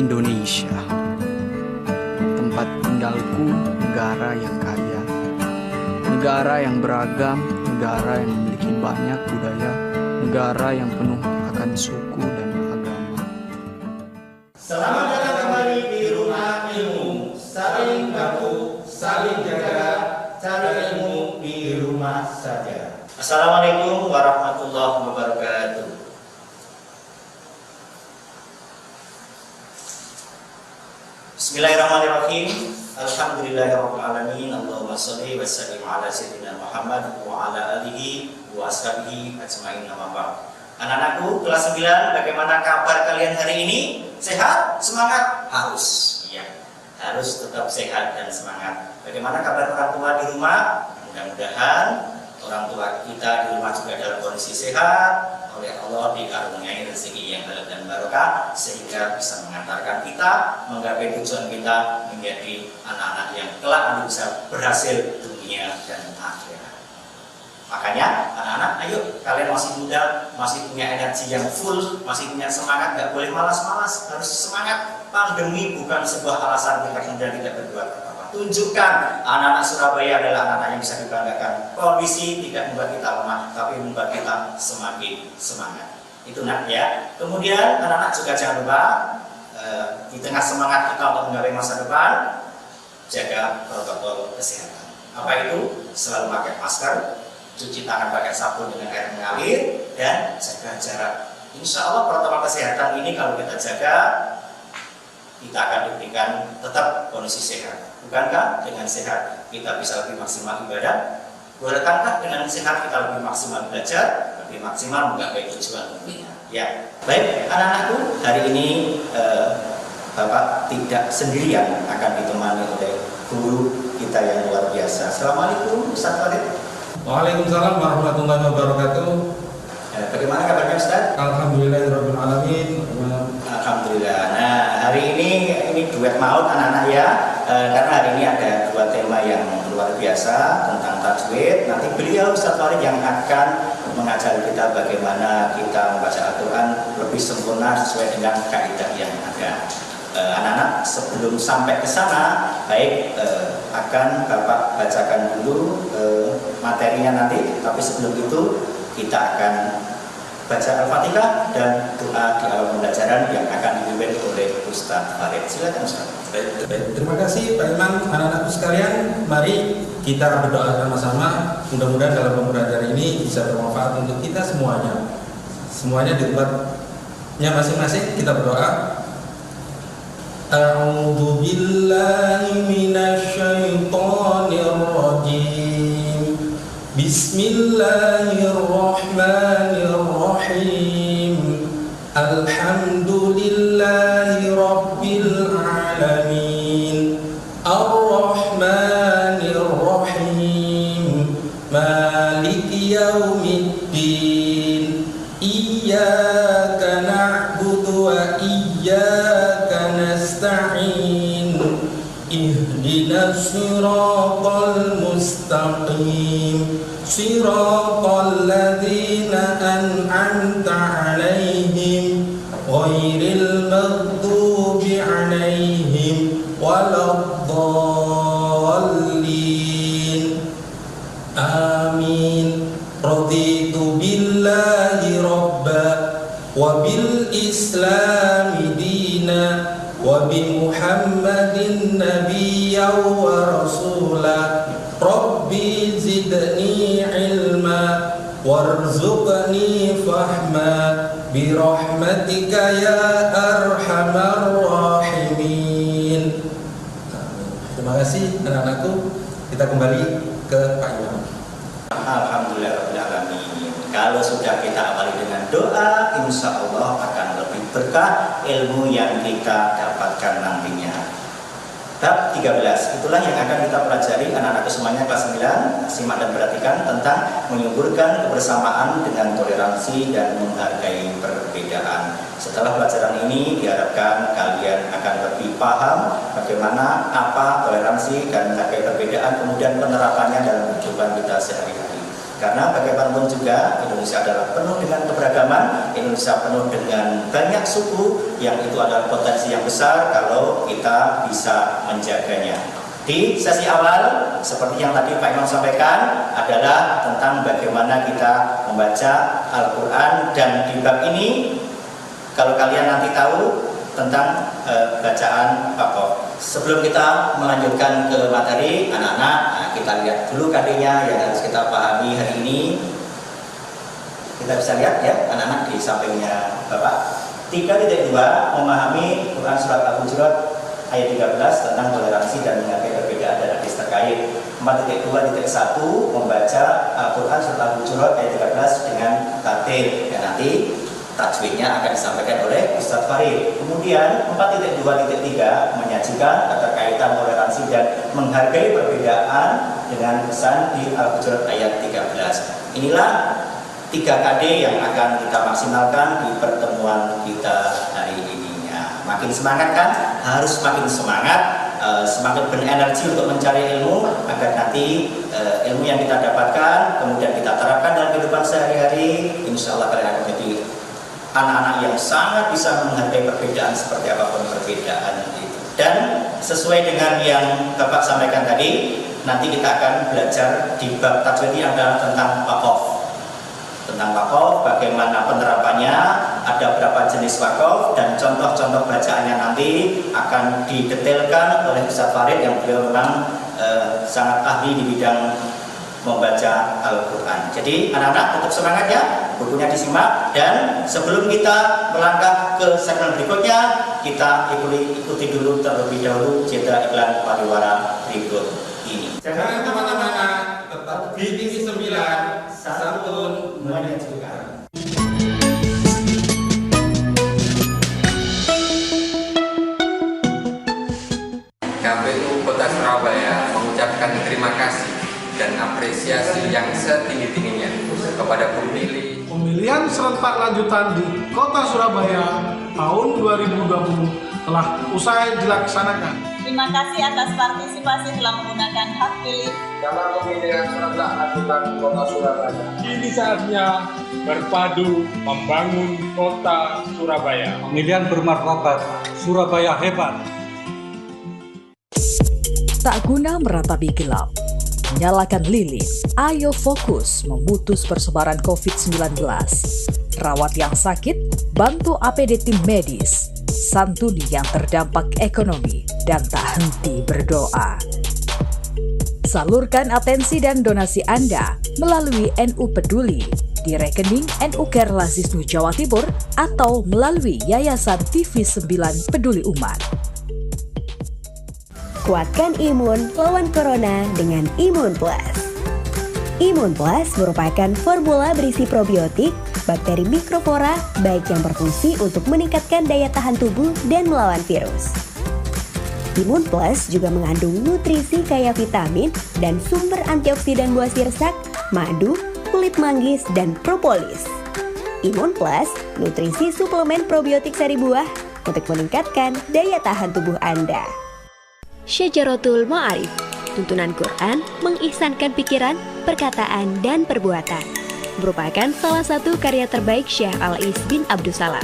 Indonesia, tempat tinggalku, negara yang kaya, negara yang beragam, negara yang memiliki banyak budaya, negara yang penuh akan suku dan agama. Selamat datang kembali di Rumah Ilmu. Saling bantu, saling jaga, cari ilmu di rumah saja. Assalamualaikum warahmatullahi wabarakatuh. Bismillahirrahmanirrahim. Alhamdulillahirabbil alamin. Allahumma shalli wa sallim ala sayyidina Muhammad wa ala alihi wa ashabihi ajmain. Amma ba'd. Anak-anakku kelas 9, bagaimana kabar kalian hari ini? Sehat? Semangat? Harus. Ya, harus tetap sehat dan semangat. Bagaimana kabar orang tua di rumah? Mudah-mudahan orang tua kita di rumah juga dalam kondisi sehat, oleh Allah dikaruniai rezeki yang halal dan barokah, sehingga bisa mengantarkan kita menggapai tujuan kita menjadi anak-anak yang kelak nanti bisa berhasil dunia dan akhirat. Makanya anak-anak, ayo, kalian masih muda, masih punya energi yang full, masih punya semangat, nggak boleh malas-malas, harus semangat. Pandemi bukan sebuah alasan kita kemudian tidak berbuat apa-apa. Tunjukkan anak-anak Surabaya adalah anak-anak yang bisa dibanggakan. Kondisi tidak membuat kita lemah, tapi membuat kita semakin semangat. Itu nak ya. Kemudian anak-anak juga jangan lupa di tengah semangat kita untuk menggapai masa depan, jaga protokol kesehatan. Apa itu? Selalu pakai masker, cuci tangan pakai sabun dengan air mengalir, dan jaga jarak. Insya Allah protokol kesehatan ini kalau kita jaga, kita akan diberikan tetap kondisi sehat. Bukankah dengan sehat kita bisa lebih maksimal ibadah? Bukankah dengan sehat kita lebih maksimal belajar, lebih maksimal menggapai tujuan dunia? Ya, baik anak-anakku, hari ini Bapak tidak sendirian, akan ditemani oleh guru kita yang luar biasa. Assalamualaikum Ustaz Khalid. Waalaikumsalam warahmatullahi wabarakatuh. Bagaimana kabarnya Ustaz? Alhamdulillahirabbil alamin. Alhamdulillah. Nah, hari ini duet maut anak-anak ya, karena hari ini ada dua tema yang luar biasa tentang tajwid. Nanti beliau Ustaz Farid yang akan mengajar kita bagaimana kita membaca Al-Quran lebih sempurna sesuai dengan kaidah yang ada. Anak-anak, sebelum sampai ke sana, baik akan Bapak bacakan dulu materinya nanti, tapi sebelum itu kita akan baca Al-Fatihah dan doa di awal pembelajaran yang akan dipimpin oleh Ustaz Farid. Silakan Ustaz. Baik, terima kasih Pak Iman. Anak-anakku sekalian, mari kita berdoa sama-sama. Mudah-mudahan dalam pembelajaran ini bisa bermanfaat untuk kita semuanya. Semuanya di tempatnya masing-masing kita berdoa. A'udzu billahi minasy syaithanir rajim. Bismillahirrahmanirrahim. Alhamdulillahi rabbil alamin. Ar-Rahmanir Rahim. Maliki yaumiddin. Iyyaka na'budu wa iyyaka nasta'in. Ihdinas siratal mustaqim. Siratal ladzina an'amta 'alaihim ghairil maghdubi 'alaihim waladdallin. Amin. Raditu billahi rabba wa bil islami dina wa bi Muhammadin nabiyyan wa rasula. Rabbi zidni ilma warzuqni fahma bi rahmatika ya arhamar rahimin. Terima kasih anak-anakku. Kita kembali ke Pak Imam. Alhamdulillahirrahmanirrahim. Kalau sudah kita awali dengan doa, insya Allah akan lebih berkah ilmu yang kita dapatkan nantinya. Bab 13, itulah yang akan kita pelajari anak-anak semuanya kelas 9. Simak dan perhatikan tentang menyuburkan kebersamaan dengan toleransi dan menghargai perbedaan. Setelah pelajaran ini diharapkan kalian akan lebih paham bagaimana apa toleransi dan menghargai perbedaan, kemudian penerapannya dalam kehidupan kita sehari-hari. Karena bagaimanapun juga Indonesia adalah penuh dengan keberagaman, Indonesia penuh dengan banyak suku yang itu adalah potensi yang besar kalau kita bisa menjaganya. Di sesi awal, seperti yang tadi Pak Imam sampaikan, adalah tentang bagaimana kita membaca Al-Quran. Dan di bab ini, kalau kalian nanti tahu tentang bacaan Waqaf. Sebelum kita melanjutkan ke materi, anak-anak, kita lihat dulu KD-nya yang harus kita pahami hari ini. Kita bisa lihat ya, anak-anak di sampingnya Bapak. 3.2 memahami Quran Surat Al-Hujurat ayat 13 tentang toleransi dan menghargai perbedaan dan hadis terkait. 4.2.1 membaca Al-Quran Surat Al-Hujurat ayat 13 dengan tartil. Dan nanti tajwidnya akan disampaikan oleh Ustadz Farid. Kemudian 4.2.3 menyajikan keterkaitan toleransi dan menghargai perbedaan dengan pesan di Al-Hujurat ayat 13. Inilah 3 KD yang akan kita maksimalkan di pertemuan kita hari ini. Ya, makin semangat kan? Harus makin semangat, semakin berenergi untuk mencari ilmu agar nanti ilmu yang kita dapatkan kemudian kita terapkan dalam kehidupan sehari-hari. Insya Allah kalian akan menjadi anak-anak yang sangat bisa menghargai perbedaan seperti apapun perbedaan itu. Dan sesuai dengan yang Bapak sampaikan tadi, nanti kita akan belajar di bab tajwid yang adalah tentang waqaf. Tentang waqaf, bagaimana penerapannya, ada berapa jenis waqaf, dan contoh-contoh bacaannya nanti akan didetailkan oleh Ustadz Farid yang beliau memang sangat ahli di bidang membaca Al-Quran. Jadi anak-anak tetap semangat ya, bukunya disimak. Dan sebelum kita melangkah ke segmen berikutnya, kita ikuti dulu terlebih dahulu jeda iklan pariwara berikut ini. Jangan kemana-mana, tetap di TV 9, santun menyejukkan. KPU Kota Surabaya mengucapkan terima kasih dan apresiasi yang setinggi-tingginya kepada pemilihan serentak lanjutan di Kota Surabaya tahun 2020 telah usai dilaksanakan. Terima kasih atas partisipasi telah menggunakan hak pilih dalam pemilihan serentak lanjutan Kota Surabaya. Kini saatnya berpadu membangun Kota Surabaya. Pemilihan bermartabat, Surabaya hebat. Tak guna meratapi gelap, nyalakan lilin, ayo fokus memutus persebaran COVID-19. Rawat yang sakit, bantu APD tim medis, santuni yang terdampak ekonomi, dan tak henti berdoa. Salurkan atensi dan donasi Anda melalui NU Peduli di rekening NU Kerlasisnu Jawa Timur atau melalui Yayasan TV 9 Peduli Umat. Kuatkan imun lawan corona dengan Imun Plus. Imun Plus merupakan formula berisi probiotik, bakteri mikroflora, baik yang berfungsi untuk meningkatkan daya tahan tubuh dan melawan virus. Imun Plus juga mengandung nutrisi kaya vitamin dan sumber antioksidan buah sirsak, madu, kulit manggis, dan propolis. Imun Plus, nutrisi suplemen probiotik sari buah untuk meningkatkan daya tahan tubuh Anda. Syajaratul Ma'arif, tuntunan Quran mengihsankan pikiran, perkataan, dan perbuatan. Merupakan salah satu karya terbaik Syekh Al-Is bin Abdussalam.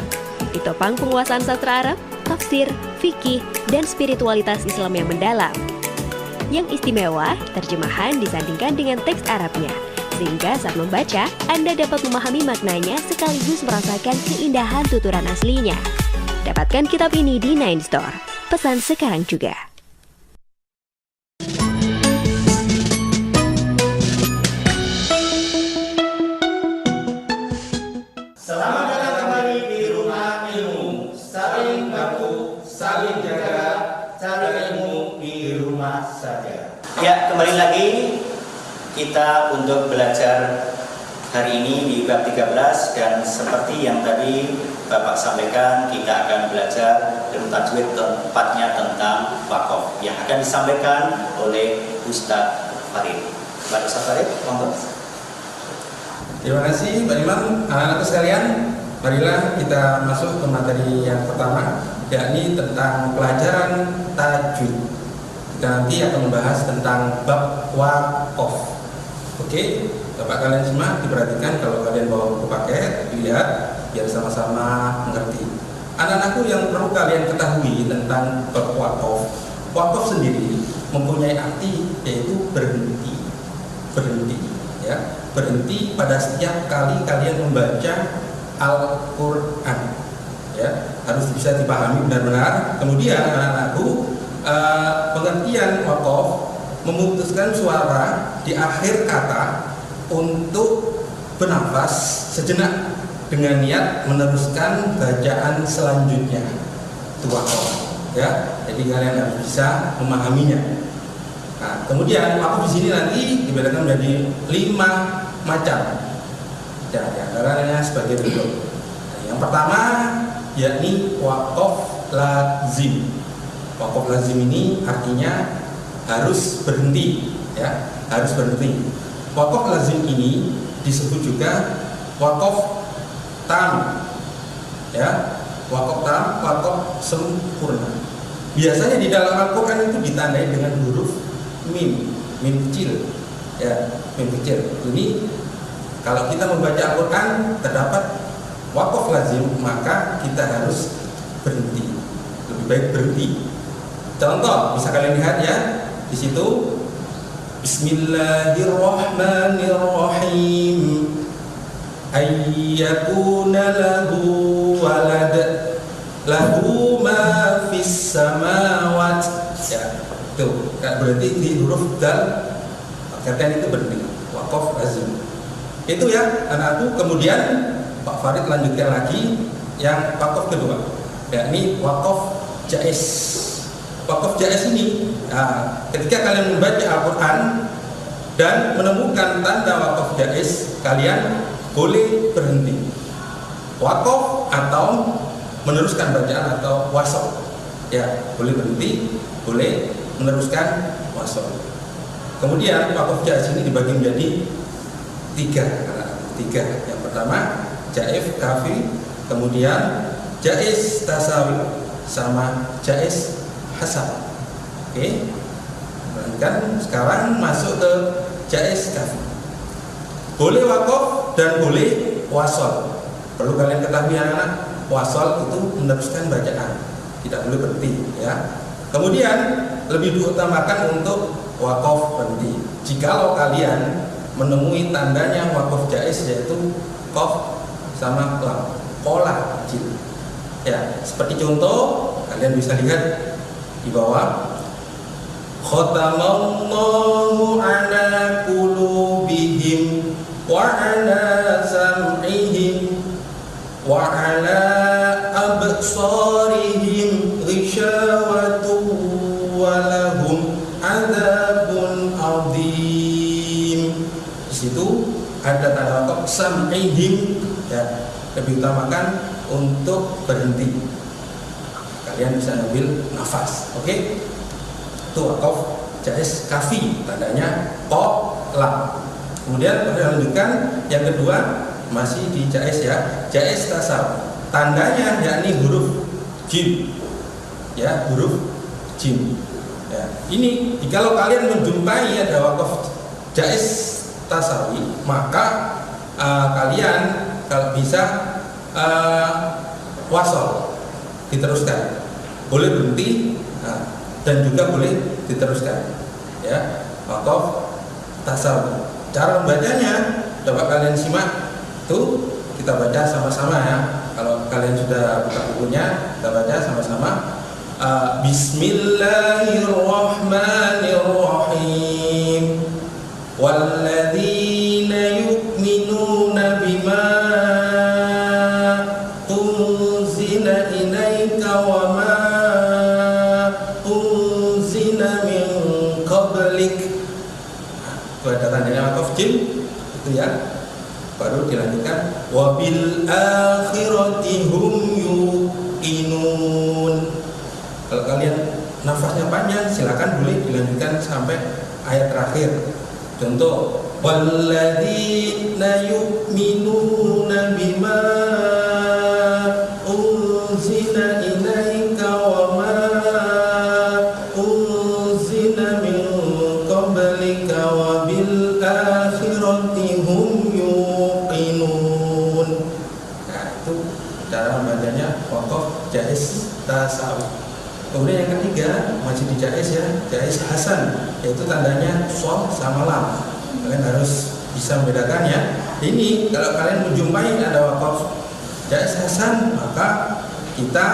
Ditopang penguasaan sastra Arab, tafsir, fikih, dan spiritualitas Islam yang mendalam. Yang istimewa, terjemahan disandingkan dengan teks Arabnya, sehingga saat membaca, Anda dapat memahami maknanya sekaligus merasakan keindahan tuturan aslinya. Dapatkan kitab ini di Nine Store. Pesan sekarang juga. Selamat datang kembali di Rumah Ilmu. Saling bantu, saling jaga, cari ilmu di rumah saja. Ya, kembali lagi kita untuk belajar hari ini di bab 13, dan seperti yang tadi Bapak sampaikan, kita akan belajar ilmu tajwid, tepatnya tentang waqaf yang akan disampaikan oleh Ustadz Farid. Pak Ustadz Farid, monggo. Terima kasih Pak Imam. Anak-anakku sekalian, marilah kita masuk ke materi yang pertama, yakni tentang pelajaran tajwid. Kita nanti akan membahas tentang bab waqaf. Oke, Coba kalian simak, diperhatikan kalau kalian bawa buku paket, dilihat biar sama-sama mengerti. Anak-anakku yang perlu kalian ketahui tentang bab wakaf. Wakaf sendiri mempunyai arti yaitu berhenti, ya, berhenti pada setiap kali kalian membaca Al-Quran, ya, harus bisa dipahami benar-benar. Kemudian anak-anakku, pengertian wakaf memutuskan suara di akhir kata untuk bernafas sejenak dengan niat meneruskan bacaan selanjutnya. Itu wakaf, ya. Jadi kalian harus bisa memahaminya. Nah, kemudian wakaf di sini nanti dibedakan menjadi 5 macam. Ya, di antaranya sebagai berikut. Nah, yang pertama yakni wakaf lazim. Wakaf lazim ini artinya harus berhenti, ya, harus berhenti. Wakaf lazim ini disebut juga wakaf tam, ya, wakaf tam, wakaf sempurna. Biasanya di dalam Al-Quran itu ditandai dengan huruf mim kecil, ya, mim kecil. Ini kalau kita membaca Al-Quran terdapat wakaf lazim, maka kita harus berhenti, lebih baik berhenti. Contoh bisa kalian lihat, ya, di situ Bismillahirrahmanirrahim. Ayyakuna lahu walad lahu ma fis samawat. Ya, tuh, berarti di huruf dal, kata itu berhenti. Wakaf lazim. Itu ya anak-anakku. Kemudian Pak Farid lanjutkan lagi yang wakaf kedua, yakni wakaf jaiz. Wakaf jaiz ini, nah, ketika kalian membaca Al-Quran dan menemukan tanda wakaf jaiz, kalian boleh berhenti wakaf atau meneruskan bacaan atau wasol, ya, boleh berhenti, boleh meneruskan wasol. Kemudian wakaf jaiz ini dibagi menjadi 3. Yang pertama jaiz kafi, kemudian jaiz tasawi, sama jaiz hasan. Oke. Kan sekarang masuk ke jaiz kafi. Boleh wakaf dan boleh wasol. Perlu kalian ketahui anak-anak, wasol itu meneruskan bacaan, tidak boleh berhenti, ya. Kemudian lebih diutamakan untuk wakaf berhenti. Jikalau kalian menemui tandanya wakaf jaiz, yaitu qaf sama lam, qola kecil. Ya, seperti contoh kalian bisa lihat di bawah, khatamallahu ala qulubihim wa ala sam'ihim wa ala absarihim ghishawatu wa lahum adzabun adzim. Di situ ada tanda wakaf sam'ihim, ya, lebih utamakan untuk berhenti. Kalian bisa ambil nafas, oke? Itu wakaf jaiz kafi, tandanya ko lam. Kemudian kita lanjutkan yang kedua, masih di jaiz, ya, jaiz tasawuf. Tandanya yakni huruf jim, ya, huruf jim. Ya, ini jikalau kalian menjumpai ada wakaf jaiz tasawi, maka kalian kalau bisa wasol, diteruskan, boleh berhenti, dan juga boleh diteruskan, ya, wakaf tasawuf. Cara membacanya coba kalian simak, tuh kita baca sama-sama, ya. Kalau kalian sudah buka bukunya, kita baca sama-sama. Bismillahirrahmanirrahim. Walladzina yu'minuna bima unzila ilaika wa ma unzila min qablik. Ada tandanya wakaf jim, itu, ya. Baru dilanjutkan wabil akhirati hum yuqinun. Kalau kalian nafasnya panjang, silakan boleh dilanjutkan sampai ayat terakhir. Contoh, walladzina yu'minuna bima unzila ilaika wa ma unzila min qablika wa bil akhirati hum jais tasawi. Kemudian yang ketiga masih di jais ya, jais hasan, yaitu tandanya shad sama lam. Kalian harus bisa membedakannya. Ini kalau kalian menjumpai ada wakaf jais hasan, maka kita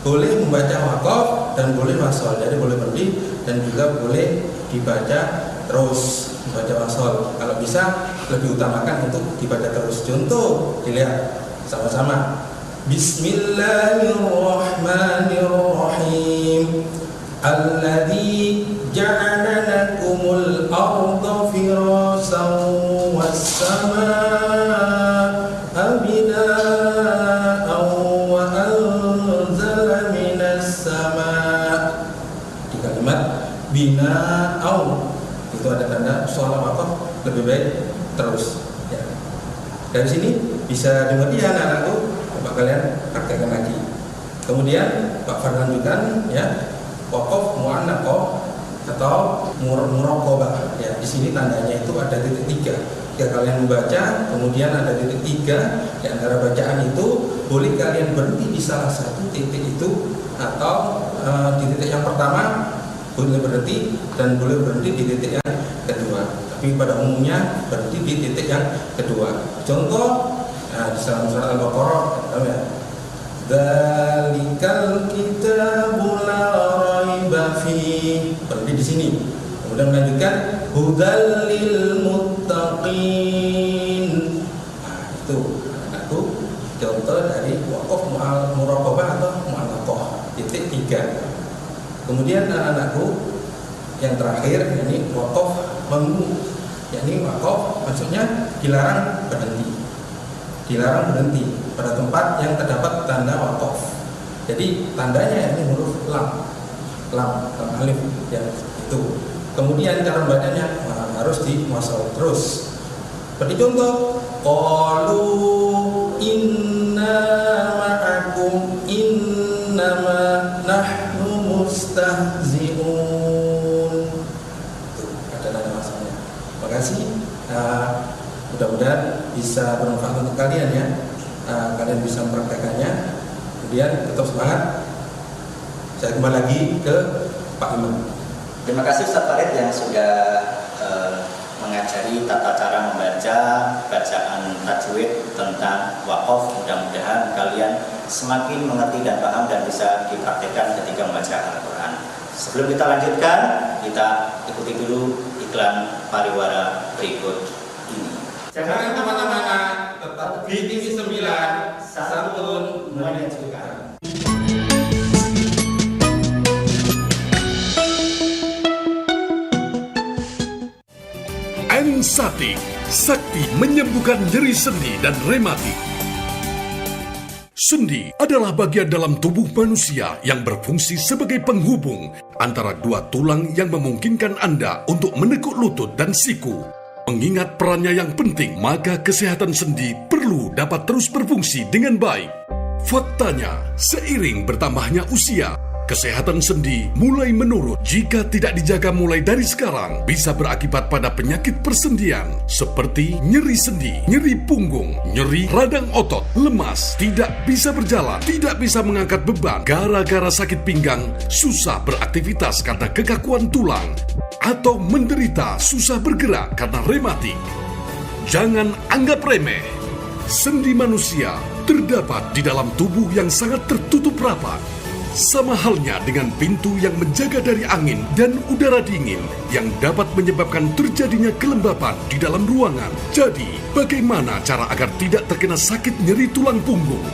boleh membaca wakaf dan boleh wasol. Jadi boleh berhenti dan juga boleh dibaca terus, membaca wasol. Kalau bisa lebih utamakan untuk dibaca terus. Contoh, dilihat sama-sama. Bismillahirrahmanirrahim. Alladzi ja'ala lakumul arda firasan was samaa'a bina'an wa anzala minas samaa'. Di kalimat bina'an itu ada tanda soal wakaf, lebih baik terus ya. Dari sini bisa dimengerti ya anak-anakku. Coba kalian praktekkan lagi. Kemudian Pak Farhan juga ya, wakaf mu'annaqah atau muraqabah ya. Di sini tandanya itu ada titik 3. Jika kalian membaca kemudian ada titik 3 di antara bacaan itu, boleh kalian berhenti di salah satu titik itu, atau di titik yang pertama boleh berhenti dan boleh berhenti di titik yang kedua. Tapi pada umumnya berhenti di titik yang kedua. Contoh di dalam surat Al-Baqarah ya. Dzalikal kitabu la raiba fi. Berhenti di sini. Kemudian melanjutkan hudal lil muttaqin. Nah, itu anakku contoh dari wakaf muraqabah atau mu'allaqah titik 3. Kemudian anak-anakku yang terakhir yakni wakaf mamnu. Yakni wakaf maksudnya dilarang berhenti. Dilarang berhenti pada tempat yang terdapat tanda wakaf. Jadi tandanya ini huruf lam alif ya itu. Kemudian cara bacanya harus diwasal terus. Seperti contoh, qalu inna ma'akum innama nahnu mustahzi'un. Itu ada tanda wasalnya. Terima kasih. Mudah-mudahan bisa bermanfaat untuk kalian ya. Kalian bisa mempraktekannya. Kemudian tetap semangat. Saya kembali lagi ke Pak Imam. Terima kasih Ustaz Farid yang sudah mengajari tata cara membaca bacaan tajwid tentang wakaf. Mudah-mudahan kalian semakin mengerti dan paham dan bisa dipraktekkan ketika membaca Al-Quran. Sebelum kita lanjutkan, kita ikuti dulu iklan pariwara berikut ini. Jangan kemana-mana, tetap di TV 9, santun menyajikan. Ensatik, sakti menyembuhkan nyeri sendi dan rematik. Sendi adalah bagian dalam tubuh manusia yang berfungsi sebagai penghubung antara dua tulang yang memungkinkan Anda untuk menekuk lutut dan siku. Mengingat perannya yang penting, maka kesehatan sendi perlu dapat terus berfungsi dengan baik. Faktanya, seiring bertambahnya usia, kesehatan sendi mulai menurun. Jika tidak dijaga mulai dari sekarang, bisa berakibat pada penyakit persendian seperti nyeri sendi, nyeri punggung, nyeri radang otot, lemas, tidak bisa berjalan, tidak bisa mengangkat beban gara-gara sakit pinggang, susah beraktivitas karena kekakuan tulang, atau menderita susah bergerak karena rematik. Jangan anggap remeh. Sendi manusia terdapat di dalam tubuh yang sangat tertutup rapat. Sama halnya dengan pintu yang menjaga dari angin dan udara dingin yang dapat menyebabkan terjadinya kelembapan di dalam ruangan. Jadi, bagaimana cara agar tidak terkena sakit nyeri tulang punggung,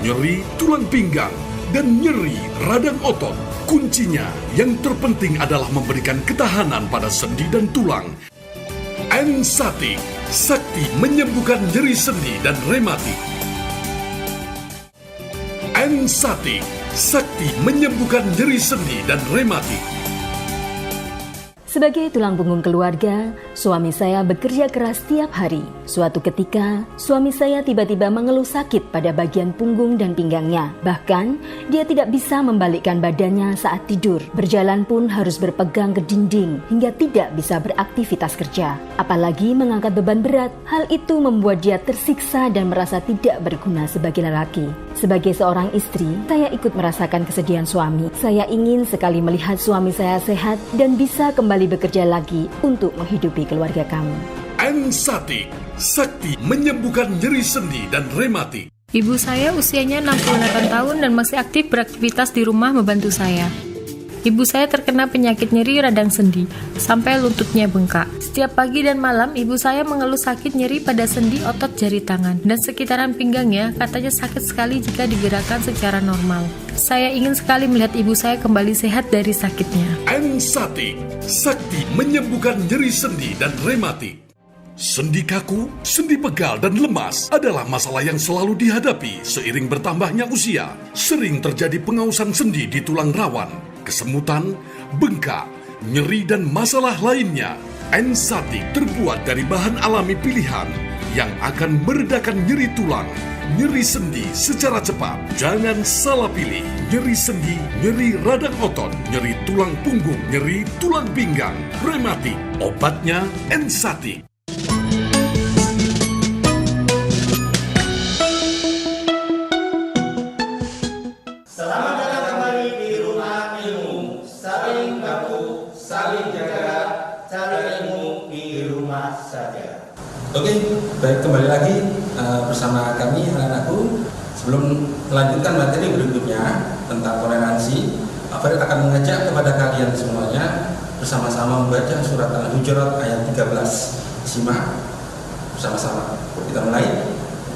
nyeri tulang pinggang, dan nyeri radang otot? Kuncinya yang terpenting adalah memberikan ketahanan pada sendi dan tulang. Ensatik, sakti menyembuhkan nyeri sendi dan rematik. Ensatik, sakti menyembuhkan nyeri sendi dan rematik. Sebagai tulang punggung keluarga, suami saya bekerja keras setiap hari. Suatu ketika, suami saya tiba-tiba mengeluh sakit pada bagian punggung dan pinggangnya. Bahkan, dia tidak bisa membalikkan badannya saat tidur. Berjalan pun harus berpegang ke dinding hingga tidak bisa beraktivitas kerja. Apalagi mengangkat beban berat, hal itu membuat dia tersiksa dan merasa tidak berguna sebagai lelaki. Sebagai seorang istri, saya ikut merasakan kesedihan suami. Saya ingin sekali melihat suami saya sehat dan bisa kembali bekerja lagi untuk menghidupi keluarga kami. Ensatik, sakti menyembuhkan nyeri sendi dan rematik. Ibu saya usianya 68 tahun dan masih aktif beraktivitas di rumah membantu saya. Ibu saya terkena penyakit nyeri radang sendi, sampai lututnya bengkak. Setiap pagi dan malam, ibu saya mengeluh sakit nyeri pada sendi otot jari tangan dan sekitaran pinggangnya, katanya sakit sekali jika digerakkan secara normal. Saya ingin sekali melihat ibu saya kembali sehat dari sakitnya. Ensatik, sakti menyembuhkan nyeri sendi dan rematik. Sendi kaku, sendi pegal dan lemas adalah masalah yang selalu dihadapi seiring bertambahnya usia. Sering terjadi pengausan sendi di tulang rawan, kesemutan, bengkak, nyeri dan masalah lainnya. Ensatik terbuat dari bahan alami pilihan yang akan meredakan nyeri tulang, nyeri sendi secara cepat. Jangan salah pilih. Nyeri sendi, nyeri radang otot, nyeri tulang punggung, nyeri tulang pinggang, rematik. Obatnya Ensatik. Selamat datang kembali di Rumah Ilmu. Saling bantu, saling jaga, cari ilmu di rumah saja. Oke, baik, kembali lagi bersama kami anak-anakku. Sebelum melanjutkan materi berikutnya tentang toleransi, Farid akan mengajak kepada kalian semuanya bersama-sama membaca surat Al-Hujurat ayat 13. Simak bersama-sama. Kita mulai.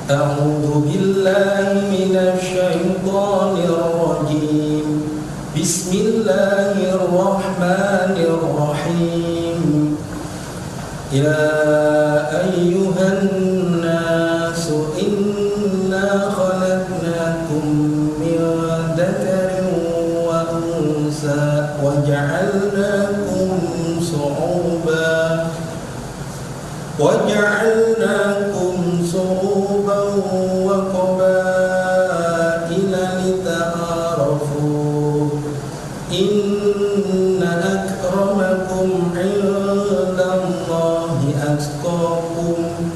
A'udzu billahi minasy syaithanir rajim. Bismillahirrahmanirrahim. Ya ayyuhan nasu inna khalaqnakum min dzakarin wa unsa wa ja'alnakum wa qabaila lita'arafu. Inna akramakum 'indallahi atqakum.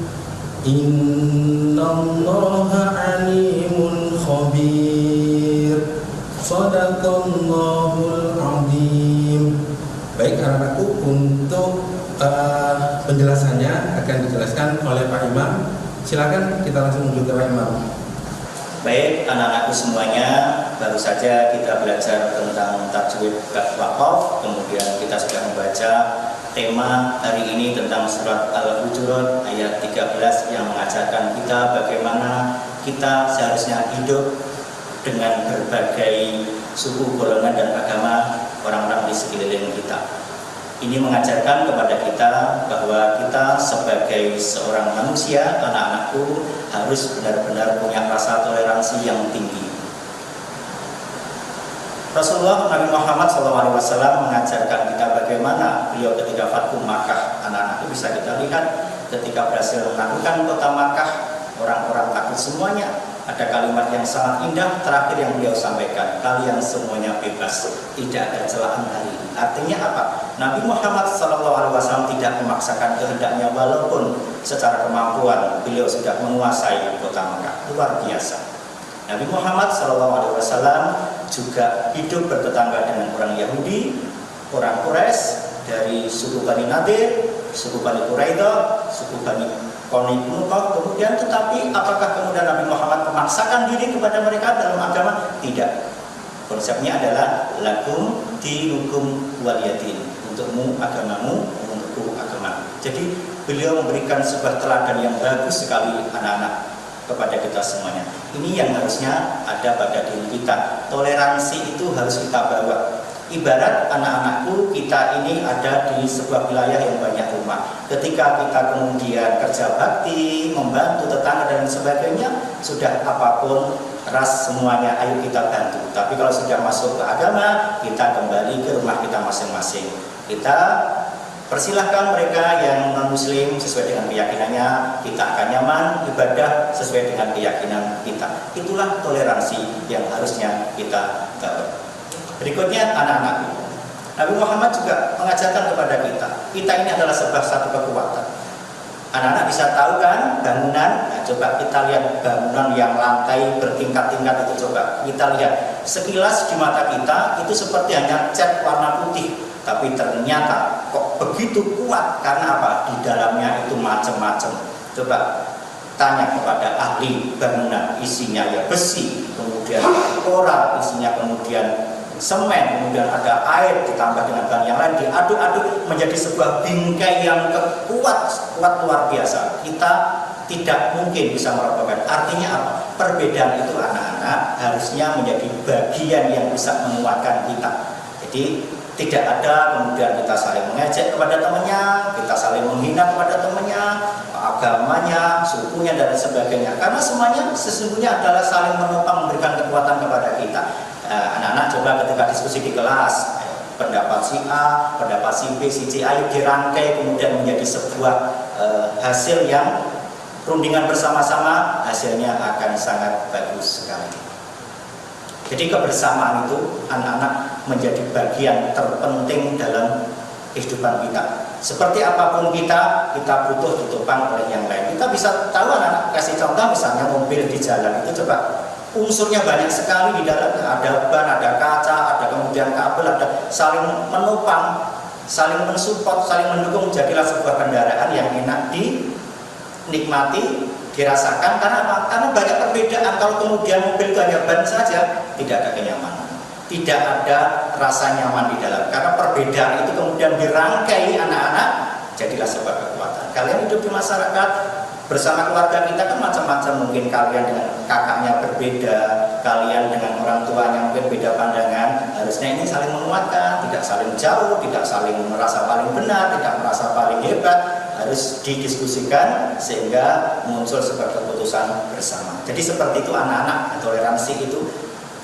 Innallaha 'alimun khabir. Shadaqallahul 'azim. Baik anak-anakku, untuk penjelasannya akan dijelaskan oleh Pak Imam. Silakan, kita langsung menuju ke Pak Imam. Baik anak-anakku semuanya, baru saja kita belajar tentang tajwid waqaf, kemudian kita sudah membaca tema hari ini tentang surat Al-Hujurat ayat 13 yang mengajarkan kita bagaimana kita seharusnya hidup dengan berbagai suku, golongan dan agama orang-orang di sekeliling kita. Ini mengajarkan kepada kita bahwa kita sebagai seorang manusia, anak-anakku, harus benar-benar punya rasa toleransi yang tinggi. Rasulullah Nabi Muhammad SAW mengajarkan kita bagaimana beliau ketika Fathu Makkah. Anak-anakku bisa kita lihat ketika berhasil menaklukkan kota Makkah, orang-orang takut semuanya. Ada kalimat yang sangat indah terakhir yang beliau sampaikan, kalian semuanya bebas, tidak ada celaan hari ini. Artinya apa? Nabi Muhammad SAW tidak memaksakan kehendaknya, walaupun secara kemampuan beliau sudah menguasai kota Makkah. Luar biasa. Nabi Muhammad SAW juga hidup bertetangga dengan orang Yahudi, orang Quraisy, dari suku Bani Nadir, suku Bani Quraidah, suku Bani Quraidah. Kemudian tetapi apakah kemudian Nabi Muhammad memaksakan diri kepada mereka dalam agama? Tidak. Konsepnya adalah lakum dinukum waliyadin, untukmu agamamu, untukku agama. Jadi beliau memberikan sebuah teladan yang bagus sekali anak-anak kepada kita semuanya. Ini yang harusnya ada pada diri kita. Toleransi itu harus kita bawa. Ibarat anak-anakku, kita ini ada di sebuah wilayah yang banyak rumah. Ketika kita kemudian kerja bakti, membantu tetangga dan sebagainya, sudah apapun ras semuanya, ayo kita bantu. Tapi kalau sudah masuk ke agama, kita kembali ke rumah kita masing-masing. Kita Persilahkan mereka yang non-muslim sesuai dengan keyakinannya, kita akan nyaman ibadah sesuai dengan keyakinan kita. Itulah toleransi yang harusnya kita dapat. Berikutnya anak-anak. Nabi Muhammad juga mengajarkan kepada kita. Kita ini adalah satu kekuatan. Anak-anak bisa tahu kan bangunan? Nah, coba kita lihat bangunan yang lantai bertingkat-tingkat itu, coba kita lihat. Sekilas di mata kita itu seperti hanya cat warna putih. Tapi ternyata kok begitu kuat, karena apa? Di dalamnya itu macam-macam. Coba tanya kepada ahli bangunan, isinya ya besi, kemudian koral, isinya kemudian semen, kemudian ada air ditambah dengan bahan yang lain, diaduk-aduk menjadi sebuah bingkai yang kuat luar biasa. Kita tidak mungkin bisa merobohkan. Artinya apa? Perbedaan itu anak-anak harusnya menjadi bagian yang bisa menguatkan kita. Jadi tidak ada kemudian kita saling mengejek kepada temannya, kita saling menghina kepada temannya, agamanya, sukunya dan sebagainya. Karena semuanya sesungguhnya adalah saling menopang, memberikan kekuatan kepada kita. Anak-anak coba ketika diskusi di kelas, pendapat si A, pendapat si B, si C, ayo dirangkai kemudian menjadi sebuah hasil yang rundingan bersama-sama, hasilnya akan sangat bagus sekali. Jadi kebersamaan itu anak-anak menjadi bagian terpenting dalam kehidupan kita. Seperti apapun kita butuh ditopang oleh yang lain. Kita bisa tahu, anak-anak kasih contoh misalnya mobil di jalan itu, coba unsurnya banyak sekali di dalam. Ada ban, ada kaca, ada kemudian kabel, ada saling menopang, saling mensupport, saling mendukung. Jadilah sebuah kendaraan yang enak dinikmati, dirasakan. Karena apa? Karena banyak perbedaan. Kalau kemudian mobil itu hanya ban saja, tidak ada kenyamanan, tidak ada rasa nyaman di dalam. Karena perbedaan itu kemudian dirangkai anak-anak, jadilah sebuah kekuatan. Kalian hidup di masyarakat bersama keluarga kita kan macam-macam. Mungkin kalian dengan kakaknya berbeda, kalian dengan orang tuanya mungkin beda pandangan. Harusnya ini saling menguatkan, tidak saling jauh, tidak saling merasa paling benar, tidak merasa paling hebat. Harus didiskusikan sehingga muncul sebuah keputusan bersama. Jadi seperti itu anak-anak, toleransi itu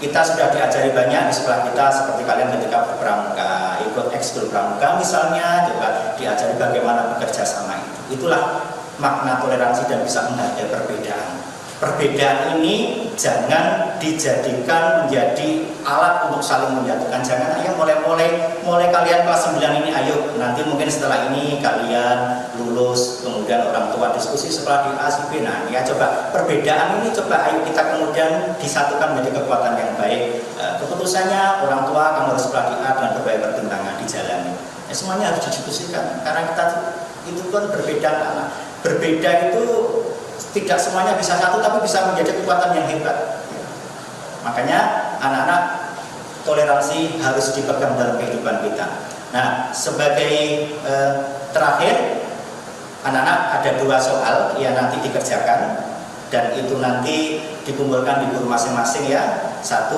kita sudah diajari banyak di sekolah kita. Seperti kalian ketika berpramuka, ikut ekskul pramuka misalnya, coba diajari bagaimana bekerja sama itu. Itulah makna toleransi dan bisa menghargai perbedaan. Perbedaan ini jangan dijadikan menjadi alat untuk saling menjatuhkan. Jangan, ayo mulai kalian kelas 9 ini, ayo nanti mungkin setelah ini kalian lulus, kemudian orang tua diskusi sekolah di A, si B. Nah ya, coba perbedaan ini coba ayo kita kemudian disatukan menjadi kekuatan yang baik. Keputusannya orang tua kamu harus sekolah di A dengan berbagai pertimbangan dijalani. Ya, semuanya harus didiskusikan karena kita itu kan berbeda. Berbeda itu tidak semuanya bisa satu, tapi bisa menjadi kekuatan yang hebat. Makanya anak-anak, toleransi harus dipegang dalam kehidupan kita. Nah, sebagai terakhir, anak-anak ada 2 soal yang nanti dikerjakan dan itu nanti dikumpulkan di guru masing-masing ya. 1,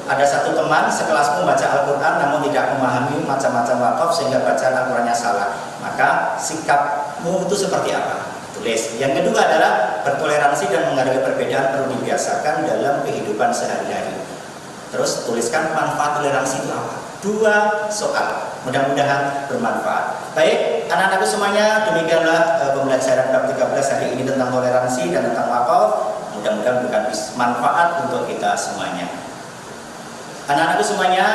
ada 1 teman sekelasmu baca Al-Quran namun tidak memahami macam-macam wakaf sehingga bacaan Al-Qurannya salah. Maka sikapmu itu seperti apa? Tulis. Yang kedua adalah bertoleransi dan menghargai perbedaan perlu dibiasakan dalam kehidupan sehari-hari. Terus tuliskan manfaat toleransi itu apa? 2 soal. Mudah-mudahan bermanfaat. Baik, anak-anakku semuanya, demikianlah pembelajaran bab 13 hari ini tentang toleransi dan tentang wakaf. Mudah-mudahan memberikan manfaat untuk kita semuanya. Anak-anakku semuanya,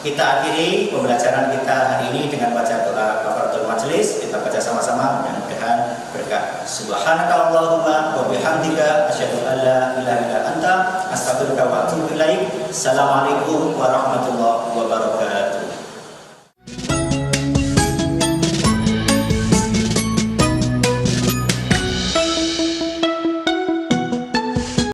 kita akhiri pembelajaran kita hari ini dengan baca doa kafaratul majelis. Kita baca sama-sama, mudah-mudahan berkah. Subhanakallahumma wa bihamdika asyhadu an la ilaha illa anta astaghfiruka wa atubu ilaik. Assalamualaikum warahmatullahi wabarakatuh.